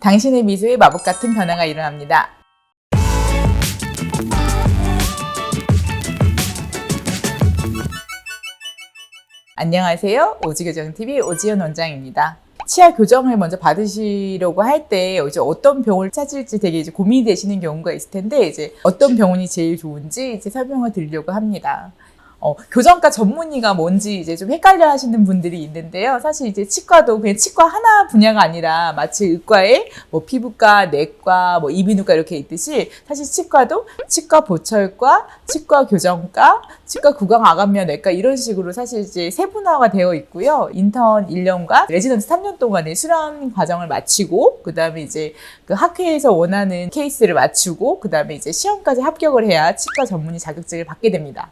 당신의 미소에 마법 같은 변화가 일어납니다. 안녕하세요. 오지교정TV 오지연 원장입니다. 치아 교정을 먼저 받으시려고 할 때 이제 어떤 병원을 찾을지 되게 이제 고민이 되시는 경우가 있을 텐데 이제 어떤 병원이 제일 좋은지 이제 설명을 드리려고 합니다. 교정과 전문의가 뭔지 이제 좀 헷갈려 하시는 분들이 있는데요. 사실 이제 치과도 그냥 치과 하나 분야가 아니라 마치 의과에 뭐 피부과, 내과, 뭐 이비인후과 이렇게 있듯이 사실 치과도 치과 보철과, 치과 교정과, 치과 구강암암면외과 이런 식으로 사실 이제 세분화가 되어 있고요. 인턴 1년과 레지던트 3년 동안의 수련 과정을 마치고 그다음에 이제 그 학회에서 원하는 케이스를 맞추고 그다음에 이제 시험까지 합격을 해야 치과 전문의 자격증을 받게 됩니다.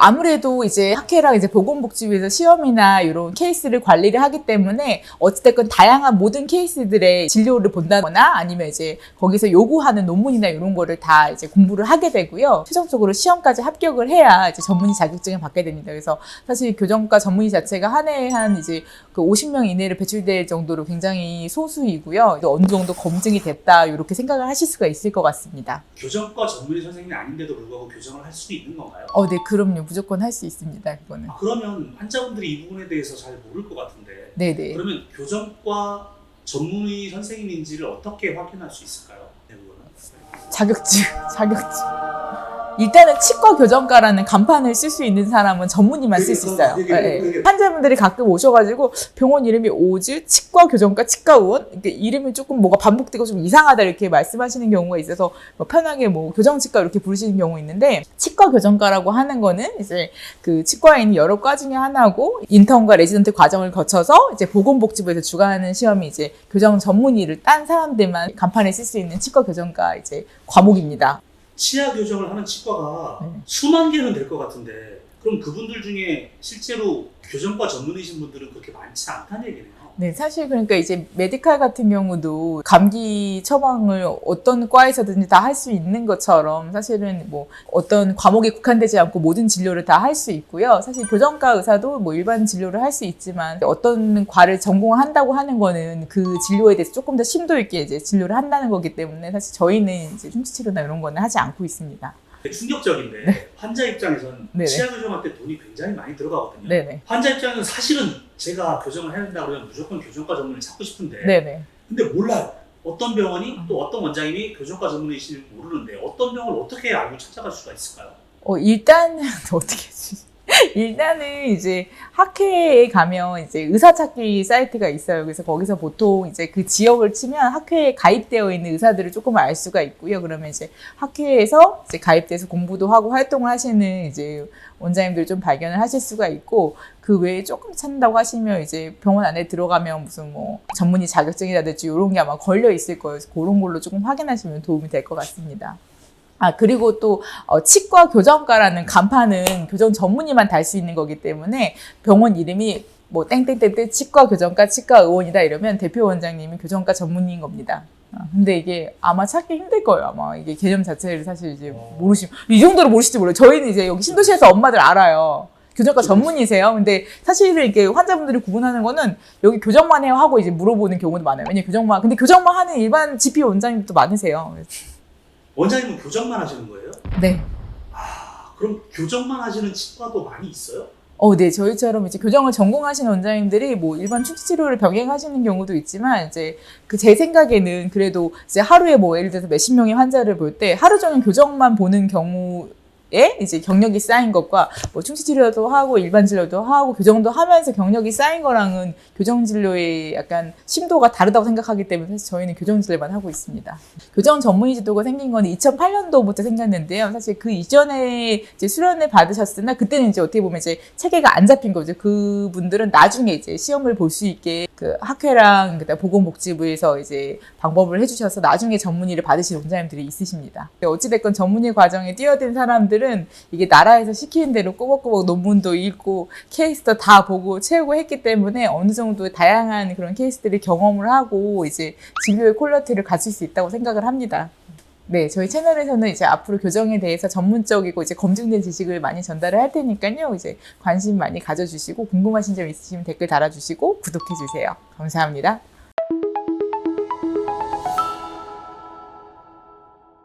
아무래도 이제 학회랑 이제 보건복지부에서 시험이나 이런 케이스를 관리를 하기 때문에 어찌됐건 다양한 모든 케이스들의 진료를 본다거나 아니면 이제 거기서 요구하는 논문이나 이런 거를 다 이제 공부를 하게 되고요. 최종적으로 시험까지 합격을 해야 이제 전문의 자격증을 받게 됩니다. 그래서 사실 교정과 전문의 자체가 한 해에 한 이제 그 50명 이내로 배출될 정도로 굉장히 소수이고요. 어느 정도 검증이 됐다 이렇게 생각을 하실 수가 있을 것 같습니다. 교정과 전문의 선생님이 아닌데도 불구하고 교정을 할 수도 있는 건가요? 네, 그럼요. 무조건 할 수 있습니다. 그거는. 그러면 환자분들이 이 부분에 대해서 잘 모를 것 같은데 네네. 그러면 교정과 전문의 선생님인지를 어떻게 확인할 수 있을까요? 대부분은. 자격증. 일단은 치과 교정과라는 간판을 쓸 수 있는 사람은 전문의만 쓸 수 있어요. 환자분들이 가끔 오셔가지고 병원 이름이 오즈 치과 교정과 치과의원 이름이 조금 뭐가 반복되고 좀 이상하다 이렇게 말씀하시는 경우가 있어서 뭐 편하게 뭐 교정치과 이렇게 부르시는 경우 있는데 치과 교정과라고 하는 거는 이제 그 치과에 있는 여러 과 중에 하나고 인턴과 레지던트 과정을 거쳐서 이제 보건복지부에서 주관하는 시험이 이제 교정 전문의를 딴 사람들만 간판에 쓸 수 있는 치과 교정과 이제 과목입니다. 치아 교정을 하는 치과가 수만 개는 될 것 같은데 그럼 그분들 중에 실제로 교정과 전문의신 분들은 그렇게 많지 않다는 얘기네요. 네, 사실 그러니까 이제 메디칼 같은 경우도 감기 처방을 어떤 과에서든지 다 할 수 있는 것처럼 사실은 뭐 어떤 과목에 국한되지 않고 모든 진료를 다 할 수 있고요. 사실 교정과 의사도 뭐 일반 진료를 할 수 있지만 어떤 과를 전공한다고 하는 거는 그 진료에 대해서 조금 더 심도 있게 이제 진료를 한다는 거기 때문에 사실 저희는 이제 흉추치료나 이런 거는 하지 않고 있습니다. 충격적인데 네. 환자 입장에선 네네. 치아 교정할 때 돈이 굉장히 많이 들어가거든요. 네네. 환자 입장에서는 사실은 제가 교정을 해야 된다 그러면 무조건 교정과 전문의를 찾고 싶은데 네네. 근데 몰라요. 어떤 병원이 또 어떤 원장님이 교정과 전문의이신지 모르는데 어떤 병원을 어떻게 알고 찾아갈 수가 있을까요? 일단 어떻게 했지? 일단은 이제 학회에 가면 이제 의사 찾기 사이트가 있어요. 그래서 거기서 보통 이제 그 지역을 치면 학회에 가입되어 있는 의사들을 조금 알 수가 있고요. 그러면 이제 학회에서 이제 가입돼서 공부도 하고 활동을 하시는 이제 원장님들 좀 발견을 하실 수가 있고 그 외에 조금 찾는다고 하시면 이제 병원 안에 들어가면 무슨 뭐 전문의 자격증이라든지 이런 게 아마 걸려 있을 거예요. 그래서 그런 걸로 조금 확인하시면 도움이 될 것 같습니다. 그리고 또 치과 교정과라는 간판은 교정 전문의만 달 수 있는 거기 때문에 병원 이름이 뭐 땡땡땡땡 치과 교정과 치과 의원이다 이러면 대표 원장님이 교정과 전문의인 겁니다. 근데 이게 아마 찾기 힘들 거예요. 아마 이게 개념 자체를 사실 이제 이 정도로 모르실지 몰라요. 저희는 이제 여기 신도시에서 엄마들 알아요. 교정과 전문의세요. 근데 사실은 이렇게 환자분들이 구분하는 거는 여기 교정만 해요 하고 이제 물어보는 경우도 많아요. 왜냐면 근데 교정만 하는 일반 GP 원장님도 많으세요. 원장님은 교정만 하시는 거예요? 네. 그럼 교정만 하시는 치과도 많이 있어요? 네. 저희처럼 이제 교정을 전공하시는 원장님들이 뭐 일반 충치치료를 병행하시는 경우도 있지만 이제 제 생각에는 그래도 이제 하루에 뭐 예를 들어서 몇십 명의 환자를 볼 때 하루 종일 교정만 보는 경우에 이제 경력이 쌓인 것과 뭐 충치치료도 하고 일반 진료도 하고 교정도 하면서 경력이 쌓인 거랑은 교정 진료의 약간 심도가 다르다고 생각하기 때문에 사실 저희는 교정 진료만 하고 있습니다. 교정 전문의 제도가 생긴 건 2008년도부터 생겼는데요. 사실 그 이전에 이제 수련을 받으셨으나 그때는 이제 어떻게 보면 이제 체계가 안 잡힌 거죠. 그분들은 나중에 이제 시험을 볼 수 있게 그 학회랑 그다음 보건복지부에서 이제 방법을 해주셔서 나중에 전문의를 받으신 원장님들이 있으십니다. 어찌됐건 전문의 과정에 뛰어든 사람들은 이게 나라에서 시키는 대로 꼬박꼬박 논문도 읽고 케이스도 다 보고 채우고 했기 때문에 어느 정도 다양한 그런 케이스들을 경험을 하고 이제 진료의 퀄리티를 갖출 수 있다고 생각을 합니다. 네, 저희 채널에서는 이제 앞으로 교정에 대해서 전문적이고 이제 검증된 지식을 많이 전달을 할 테니까요. 이제 관심 많이 가져주시고 궁금하신 점 있으시면 댓글 달아주시고 구독해주세요. 감사합니다.